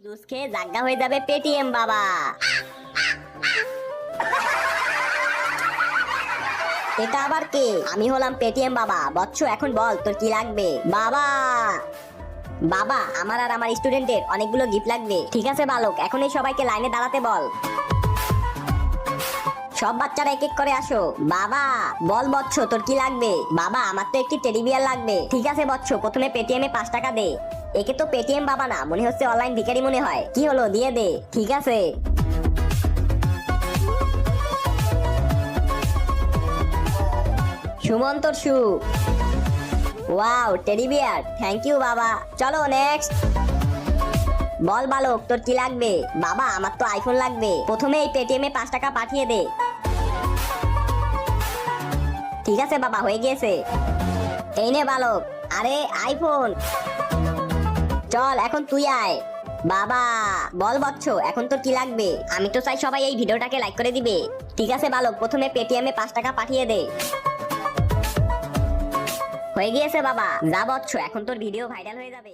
Juice খেয়ে জাগ্গা হয়ে যাবে পেটিএম বাবা। এটা আবার কে? আমি হলাম পেটিএম বাবা। বৎস এখন বল তোর কি লাগবে? বাবা বাবা আমার আর আমার স্টুডেন্টের অনেকগুলো গিফট লাগবে। ঠিক আছে বালক, এখনই সবাইকে লাইনে দাঁড়াতে বল। সব বাচ্চারা এক এক করে আসো। বাবা বল বৎস তোর কি লাগবে? বাবা আমার তো একটি টেডি বিয়ার লাগবে। ঠিক আছে বৎস, প্রথমে পেটিএমে 5 টাকা দে। একে তো পেটিএম বাবা না, মনে হচ্ছে অনলাইন ভিখারি মনে হয়। কি হলো, দিয়ে দে। ঠিক আছে। সুমন্তর shoe. Wow teddy bear, thank you বাবা। চলো নেক্সট। বল বালক তোর কি লাগবে? বাবা আমার তো আইফোন লাগবে। প্রথমে এই পেটিএমে 5 টাকা পাঠিয়ে দে। ঠিক আছে বাবা, হয়ে গিয়েছে। এই নে বালক। আরে আইফোন। চল এখন তুই আয়। বাবা বল বৎস এখন তোর কি লাগবে? আমি তো চাই সবাই এই ভিডিওটাকে লাইক করে দিবে। ঠিক আছে বালক, প্রথমে পেটিএমে 5 টাকা পাঠিয়ে দে। হয়ে গিয়েছে বাবা। যা বৎস, এখন তোর ভিডিও ভাইরাল হয়ে যাবে।